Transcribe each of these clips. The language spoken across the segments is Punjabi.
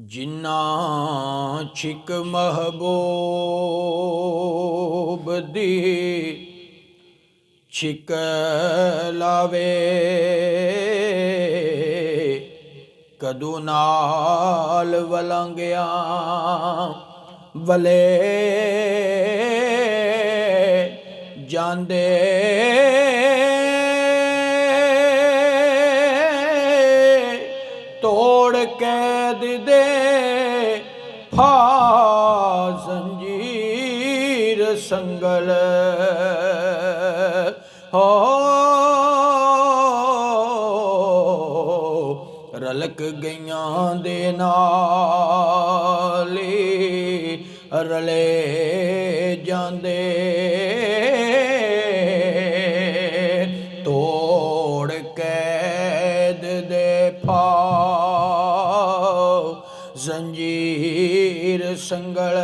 ਜਿਨਾ ਛਿਕ ਮਹਬੂਬ ਦੀ ਛਿਕ ਲਾਵੇ, ਕਦੂ ਨਾਲ ਵਲੰਗਿਆ ਵਲੇ ਜਾਂਦੇ। ਤੋੜ ਕੈਦ ਦੇ ਫਾ ਜ਼ੰਜੀਰ ਸੰਗਲ ਹੋ, ਰਲਕ ਗਈਆਂ ਦੇ ਨਾਲ ਰਲੇ ਜਾਂਦੇ। ਤੋੜ ਕੈਦ ਦੇ ਫਾ ਜ਼ੰਜੀਰ ਸੰਗਲ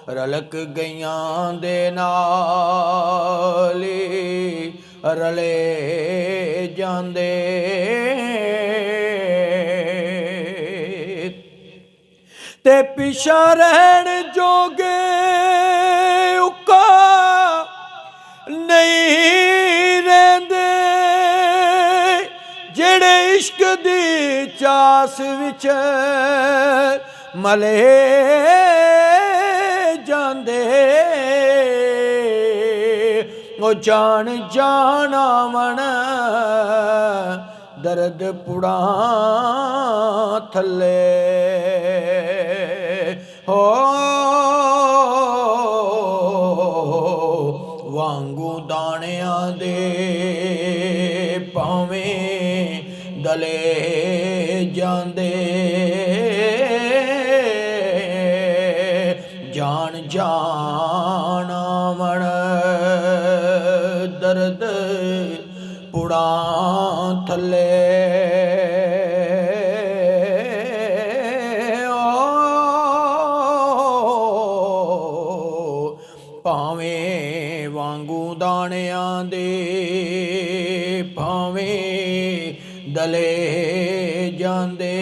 ਰਲਕ ਗਈਆਂ ਦੇ ਨਾਲ ਰਲੇ ਜਾਂਦੇ। ਤੇ ਪਿਛਾ ਰਹਿਣ ਜੋਗੇ ਉੱਕਾ ਨਹੀਂ ਰਹਿੰਦੇ, ਜਿਹੜੇ ਇਸ਼ਕ ਦੀ ਚਾਸ ਵਿੱਚ ਮਲੇ ਜਾਂਦੇ। ਉਹ ਜਾਣ ਜਾਣਾਵਣ ਦਰਦ ਪੁੜਾਂ ਥੱਲੇ ਹੋ, ਵਾਂਗੂ ਦਾਣਿਆਂ ਦੇ ਭਾਵੇਂ ਦਲੇ ਜਾਂਦੇ। ਜਾਣ ਜਾਣਾਵਣ ਦਰਦ ਪੁੜਾਂ ਥੱਲੇ ਭਾਵੇਂ ਵਾਂਗੂ ਦਾਣਿਆਂ ਦੇ ਭਾਵੇਂ ਦਲੇ ਜਾਂਦੇ।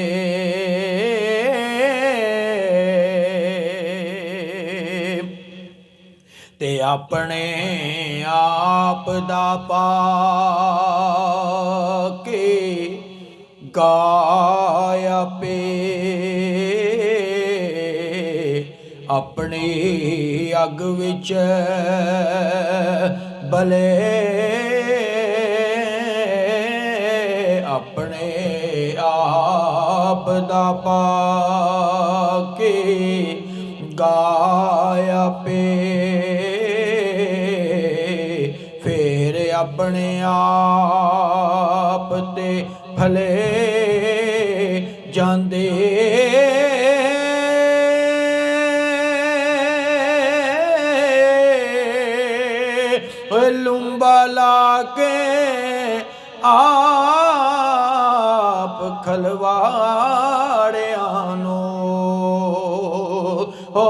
ਤੇ ਆਪਣੇ ਆਪ ਦਾ ਪਾ ਕੇ ਗਾਇਆ ਪੇ, ਆਪਣੀ ਅੱਗ ਵਿੱਚ ਬਲੇ, ਆਪਣੇ ਆਪ ਦਾ ਪਾ ਕੇ ਗਾਇਆ ਪੇ, ਫੇਰ ਆਪਣੇ ਆਪ ਤੇ ਭਲੇ ਜਾਂਦੇ। ਲੁੰਬਾ ਲਾ ਕੇ ਆਪ ਖਲਵਾੜਿਆਂ ਨੂੰ ਹੋ,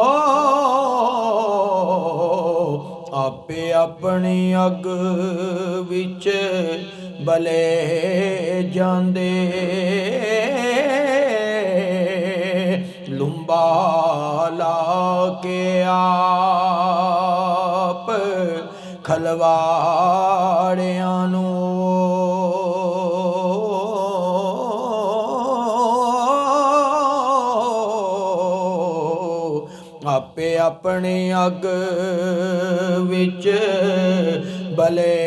ਆਪੇ ਆਪਣੀ ਅੱਗ ਵਿੱਚ ਬਲੇ ਜਾਂਦੇ। ਲੁੰਬਾ ਲਾ ਕੇ ਆਪ ਖਲਵਾੜਿਆਂ ਨੂੰ ਆਪੇ ਆਪਣੀ ਅੱਗ ਵਿੱਚ ਬਲੇ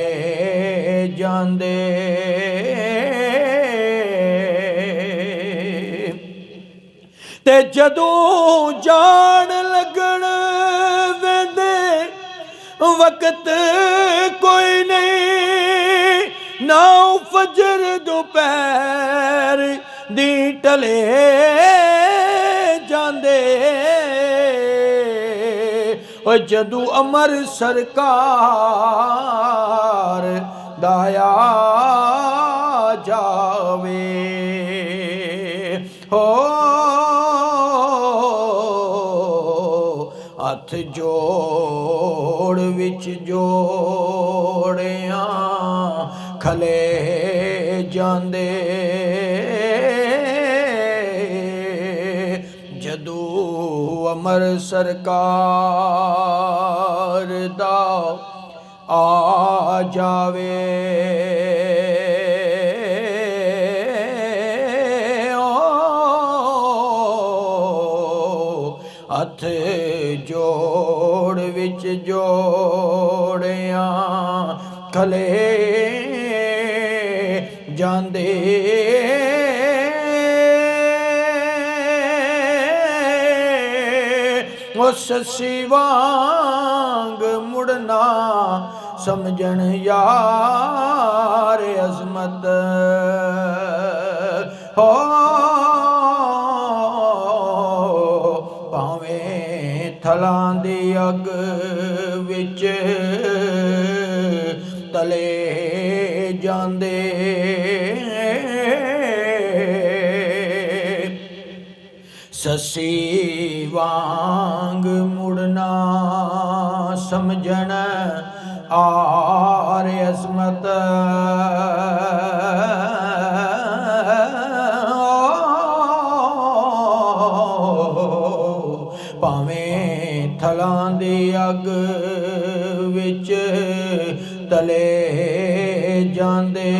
ਜਾਂਦੇ। ਤੇ ਜਦੋਂ ਜਾਣ ਲੱਗਣ ਵੇਂਦੇ ਵਕਤ ਕੋਈ ਨਹੀਂ, ਨਾ ਫਜਰ ਦੁਪਹਿਰ ਦੀ ਟਲੇ ਜਾਂਦੇ। ਉਹ ਜਦੋਂ ਅਮਰ ਸਰਕਾਰ ਦਾਇਆ ਜਾਵੇ ਹੋ, ਹੱਥ ਜੋੜ ਵਿੱਚ ਜੋੜਿਆਂ ਖਲੇ ਜਾਂਦੇ। ਜਦੋਂ ਅਮਰ ਸਰਕਾਰ ਦਾ ਆ ਜਾਵੇ, ਹੱਥ ਜੋੜ ਵਿੱਚ ਜੋੜਿਆਂ ਖਲੇ ਜਾਂਦੇ। ਉਸ ਸੱਸੀ ਵਾਂਗ ਮੁੜਨਾ ਸਮਝਣ ਯਾਰ ਅਜ਼ਮਤ ਹੋ। ਭਾਵੇਂ ਥਲਾਂ ਦੀ ਅੱਗ ਵਿੱਚ ਤਲੇ ਜਾਂਦੇ। ਸੱਸੀ ਵਾਂਗ ਮੁੜਨਾ ਸਮਝਣ ਆਰ ਅਜ਼ਮਤ ਭਾਵੇਂ ਥਲਾਂ ਦੀ ਅੱਗ ਵਿੱਚ ਤਲੇ ਜਾਂਦੇ।